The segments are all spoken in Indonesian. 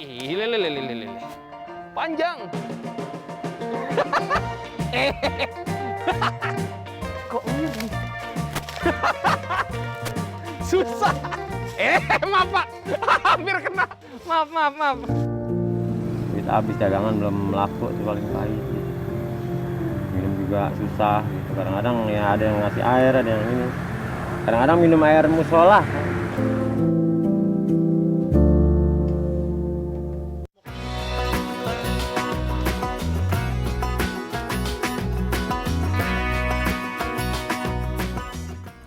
Lele. Panjang. Kok miring? Susah. Maaf Pak. Hampir kena. Maaf. Duit habis, dagangan belum laku sih paling pahit. Minum juga susah gitu. Kadang-kadang ya ada yang ngasih air, ada yang ini. Kadang-kadang minum air musola.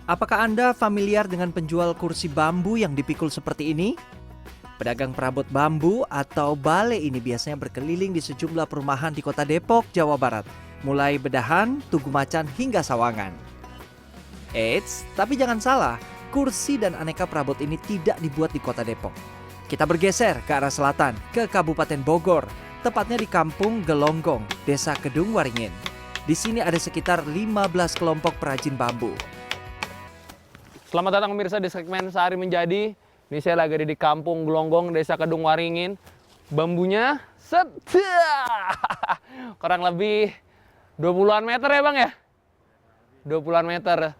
Apakah Anda familiar dengan penjual kursi bambu yang dipikul seperti ini? Pedagang perabot bambu atau bale ini biasanya berkeliling di sejumlah perumahan di kota Depok, Jawa Barat. Mulai Bedahan, Tugu Macan hingga Sawangan. Eits, tapi jangan salah, kursi dan aneka perabot ini tidak dibuat di kota Depok. Kita bergeser ke arah selatan, ke Kabupaten Bogor, tepatnya di Kampung Gelonggong, Desa Kedung Waringin. Di sini ada sekitar 15 kelompok perajin bambu. Selamat datang pemirsa di segmen Sehari Menjadi. Ini saya lagi di Kampung Gelonggong, Desa Kedung Waringin. Bambunya kurang lebih 20-an meter ya Bang ya? 20-an meter.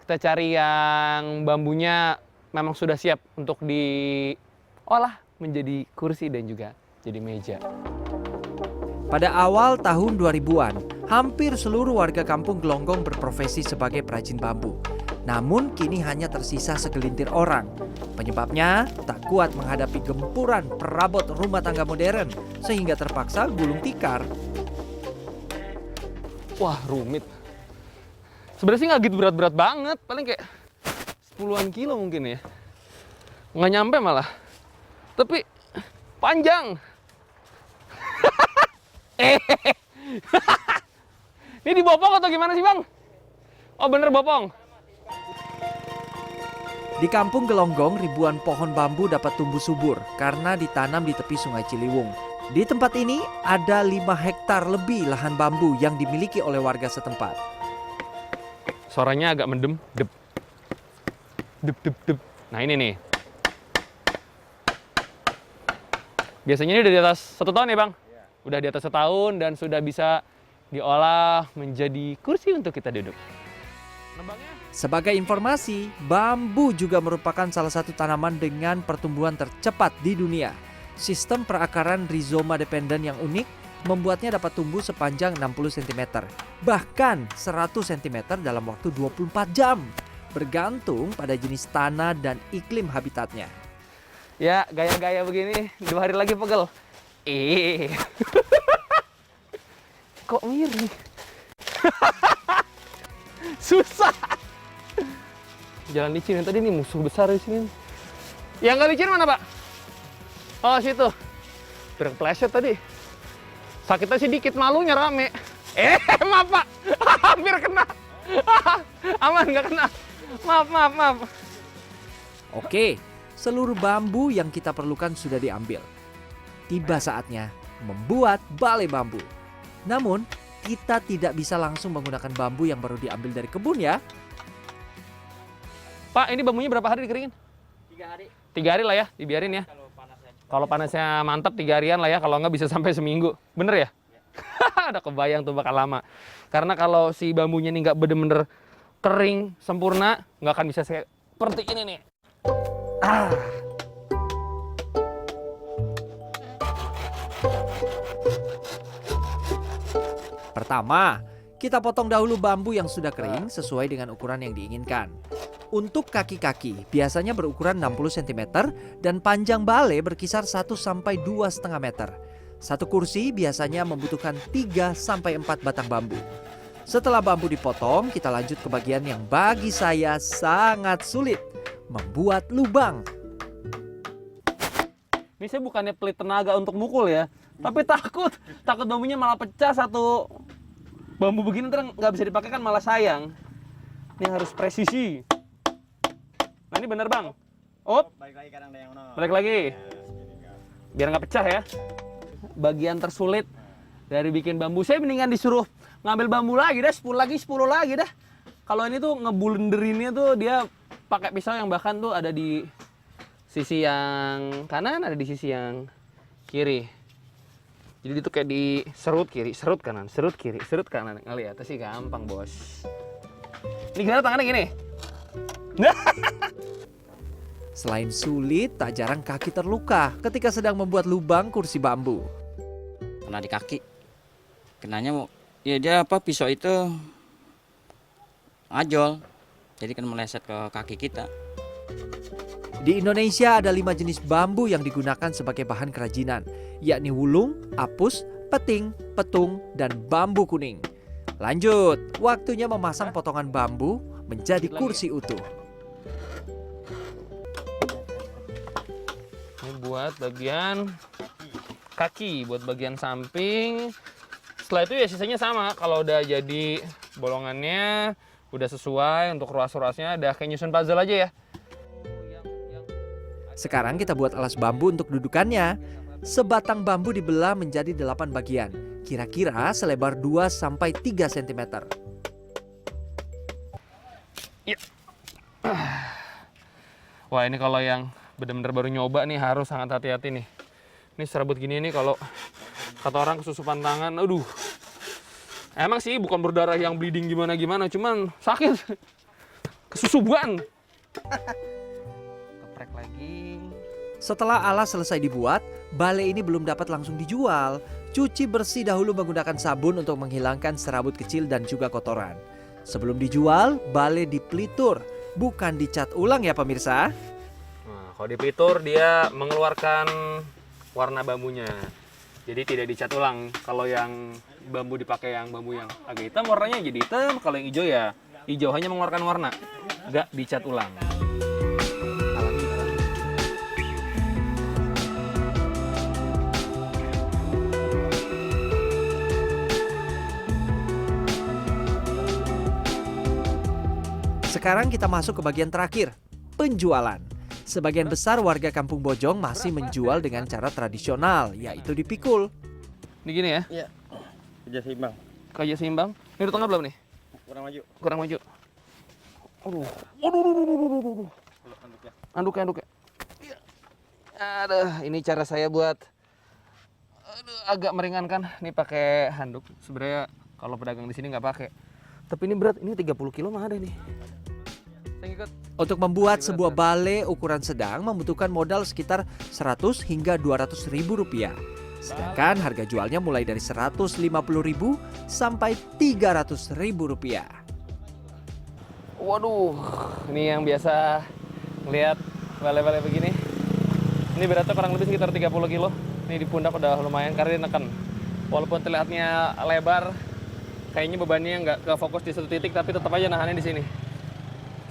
Kita cari yang bambunya memang sudah siap untuk diolah menjadi kursi dan juga jadi meja. Pada awal tahun 2000-an, hampir seluruh warga Kampung Gelonggong berprofesi sebagai perajin bambu. Namun kini hanya tersisa segelintir orang. Penyebabnya tak kuat menghadapi gempuran perabot rumah tangga modern sehingga terpaksa gulung tikar. Wah, rumit. Sebenarnya sih nggak gitu berat-berat banget, paling kayak 10-an kilo mungkin ya. Nggak nyampe malah. Tapi panjang. Ini dibopong atau gimana sih Bang? Oh bener bopong. Di Kampung Gelonggong, ribuan pohon bambu dapat tumbuh subur karena ditanam di tepi Sungai Ciliwung. Di tempat ini ada 5 hektar lebih lahan bambu yang dimiliki oleh warga setempat. Suaranya agak mendem. Dep. Nah ini nih. Biasanya ini udah di atas 1 tahun ya Bang? Udah di atas 1 tahun dan sudah bisa diolah menjadi kursi untuk kita duduk. Nebangnya. Sebagai informasi, bambu juga merupakan salah satu tanaman dengan pertumbuhan tercepat di dunia. Sistem perakaran rizoma dependen yang unik membuatnya dapat tumbuh sepanjang 60 cm, bahkan 100 cm dalam waktu 24 jam, bergantung pada jenis tanah dan iklim habitatnya. Ya, gaya-gaya begini 2 hari lagi pegel. Kok miring? Susah. Jalan licin yang tadi nih musuh besar di sini. Yang nggak licin mana Pak? Oh situ. Berkepleset tadi. Sakitnya sih dikit, malunya rame. Maaf Pak. Hampir kena. Aman nggak kena. Maaf. Oke, seluruh bambu yang kita perlukan sudah diambil. Tiba saatnya membuat balai bambu. Namun, kita tidak bisa langsung menggunakan bambu yang baru diambil dari kebun ya. Pak, ini bambunya berapa hari dikeringin? 3 hari. 3 hari lah ya, dibiarin ya. Kalau panasnya mantap 3 harian lah ya, kalau nggak bisa sampai seminggu. Bener ya? Ada kebayang tuh bakal lama. Karena kalau si bambunya ini nggak bener-bener kering, sempurna, nggak akan bisa seperti ini nih. Pertama, kita potong dahulu bambu yang sudah kering sesuai dengan ukuran yang diinginkan. Untuk kaki-kaki biasanya berukuran 60 cm dan panjang balai berkisar 1-2,5 meter. Satu kursi biasanya membutuhkan 3-4 batang bambu. Setelah bambu dipotong, kita lanjut ke bagian yang bagi saya sangat sulit, membuat lubang. Ini saya bukannya pelit tenaga untuk mukul ya, tapi takut bambunya malah pecah satu. Bambu begini ntar nggak bisa dipakai kan malah sayang. Ini harus presisi. Nah ini bener Bang. Balik lagi kadang ada yang balik lagi. Biar nggak pecah ya. Bagian tersulit dari bikin bambu, saya mendingan disuruh ngambil bambu lagi dah, 10 lagi dah. Kalau ini tuh ngebulenderinnya tuh dia pakai pisau yang bahkan tuh ada di sisi yang kanan, ada di sisi yang kiri. Jadi itu kayak diserut kiri, serut kanan, serut kiri, serut kanan. Ngeliat sih gampang, Bos. Ini gimana tangannya gini? Selain sulit, tak jarang kaki terluka ketika sedang membuat lubang kursi bambu. Kena di kaki. Kenanya ya dia pisau itu ngajol. Jadi kan meleset ke kaki kita. Di Indonesia ada 5 jenis bambu yang digunakan sebagai bahan kerajinan, yakni wulung, apus, peting, petung, dan bambu kuning. Lanjut, waktunya memasang potongan bambu menjadi kursi utuh. Ini buat bagian kaki, buat bagian samping. Setelah itu ya sisanya sama. Kalau udah jadi bolongannya, udah sesuai untuk ruas-ruasnya, udah kayak nyusun puzzle aja ya. Sekarang kita buat alas bambu untuk dudukannya. Sebatang bambu dibelah menjadi 8 bagian, kira-kira selebar 2-3 cm. Ya. Wah, ini kalau yang benar-benar baru nyoba nih harus sangat hati-hati nih. Ini serabut gini nih kalau kata orang kesusupan tangan, aduh. Emang sih bukan berdarah yang bleeding gimana-gimana, cuman sakit. Kesusuban. Keprek lagi. Setelah alas selesai dibuat, bale ini belum dapat langsung dijual. Cuci bersih dahulu menggunakan sabun untuk menghilangkan serabut kecil dan juga kotoran. Sebelum dijual, bale dipelitur, bukan dicat ulang ya pemirsa. Nah, kalau dipelitur dia mengeluarkan warna bambunya. Jadi tidak dicat ulang. Kalau yang bambu dipakai yang bambu yang agak hitam, warnanya jadi hitam. Kalau yang hijau ya hijau, hanya mengeluarkan warna, nggak dicat ulang. Sekarang kita masuk ke bagian terakhir, penjualan. Sebagian besar warga Kampung Bojong masih menjual dengan cara tradisional, yaitu dipikul. Ini gini ya? Iya. Kerja seimbang. Kerja seimbang. Ini udah tengah belum nih? Kurang maju. Kurang maju. Aduh. Anduknya. Iya. Aduh, ini cara saya buat agak meringankan. Nih pakai handuk. Sebenarnya kalau pedagang di sini nggak pakai. Tapi ini berat. Ini 30 kilo mah ada nih. Saya ikut. Untuk membuat sebuah bale ukuran sedang membutuhkan modal sekitar 100 hingga 200 ribu rupiah. Sedangkan harga jualnya mulai dari 150 ribu sampai 300 ribu rupiah. Waduh, ini yang biasa ngeliat bale-bale begini. Ini beratnya kurang lebih sekitar 30 kilo. Ini di pundak udah lumayan karena dia neken. Walaupun terlihatnya lebar, kayaknya bebannya nggak ke fokus di satu titik, tapi tetap aja nahannya di sini.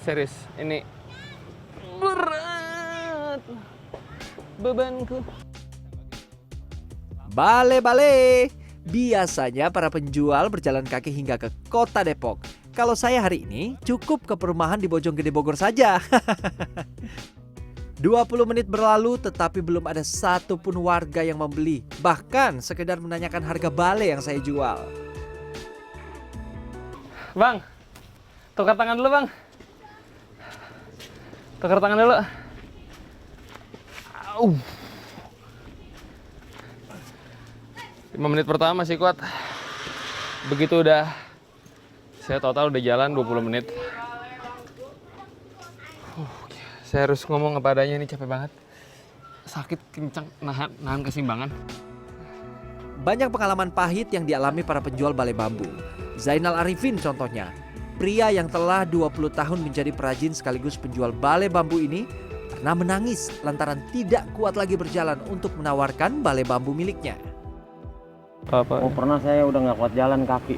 Serius, ini berat bebanku. Bale-bale. Biasanya para penjual berjalan kaki hingga ke kota Depok. Kalau saya hari ini cukup ke perumahan di Bojonggede Bogor saja. 20 menit berlalu tetapi belum ada satupun warga yang membeli. Bahkan sekedar menanyakan harga bale yang saya jual. Bang, tukar tangan dulu bang. Tukar tangan dulu. Au. 5 menit pertama masih kuat. Begitu udah, saya total udah jalan 20 menit. Saya harus ngomong apa adanya, ini capek banget. Sakit kencang, nahan keseimbangan. Banyak pengalaman pahit yang dialami para penjual bale bambu. Zainal Arifin contohnya. Pria yang telah 20 tahun menjadi perajin sekaligus penjual bale bambu ini pernah menangis lantaran tidak kuat lagi berjalan untuk menawarkan bale bambu miliknya. Oh, pernah saya udah nggak kuat jalan kaki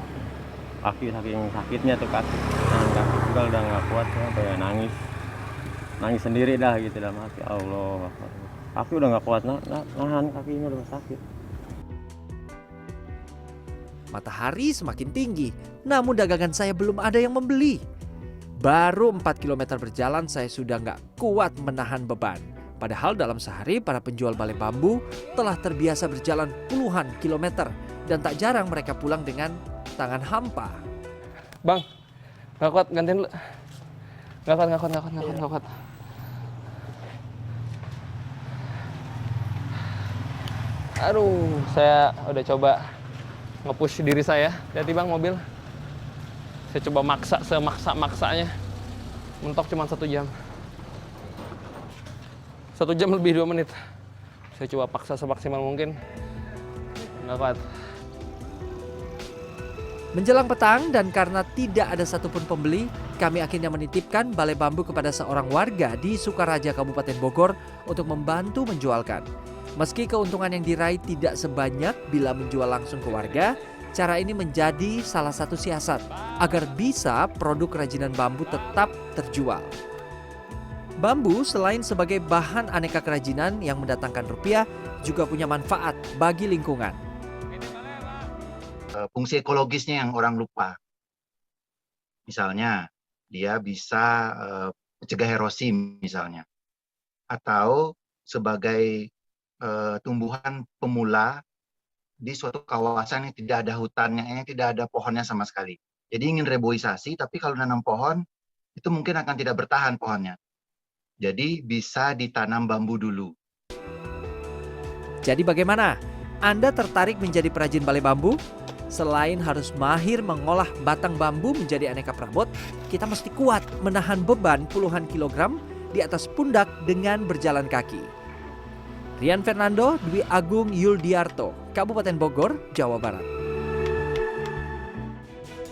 saking sakitnya tuh kaki. Nah, kaki juga udah nggak kuat, saya nangis sendiri dah gitu dalam hati. Allah, kaki udah nggak kuat nahan, kakinya udah sakit. Matahari semakin tinggi, namun dagangan saya belum ada yang membeli. Baru 4 km berjalan saya sudah nggak kuat menahan beban. Padahal dalam sehari para penjual bale bambu telah terbiasa berjalan puluhan kilometer dan tak jarang mereka pulang dengan tangan hampa. Bang, nggak kuat, gantiin dulu. Nggak kuat. Aduh, saya udah coba nge-push diri saya. Lihat bang mobil. Saya coba maksa semaksa-maksanya. Mentok cuma 1 jam. 1 jam lebih 2 menit. Saya coba paksa semaksimal mungkin. Nggak kuat. Menjelang petang dan karena tidak ada satupun pembeli, kami akhirnya menitipkan balai bambu kepada seorang warga di Sukaraja, Kabupaten Bogor untuk membantu menjualkan. Meski keuntungan yang diraih tidak sebanyak bila menjual langsung ke warga, cara ini menjadi salah satu siasat agar bisa produk kerajinan bambu tetap terjual. Bambu selain sebagai bahan aneka kerajinan yang mendatangkan rupiah, juga punya manfaat bagi lingkungan. Fungsi ekologisnya yang orang lupa. Misalnya, dia bisa mencegah erosi misalnya. Atau sebagai tumbuhan pemula di suatu kawasan yang tidak ada hutannya, yang tidak ada pohonnya sama sekali. Jadi ingin reboisasi, tapi kalau nanam pohon, itu mungkin akan tidak bertahan pohonnya. Jadi bisa ditanam bambu dulu. Jadi bagaimana? Anda tertarik menjadi perajin balai bambu? Selain harus mahir mengolah batang bambu menjadi aneka perabot, kita mesti kuat menahan beban puluhan kilogram di atas pundak dengan berjalan kaki. Rian Fernando, Dwi Agung Yuldiarto, Kabupaten Bogor, Jawa Barat.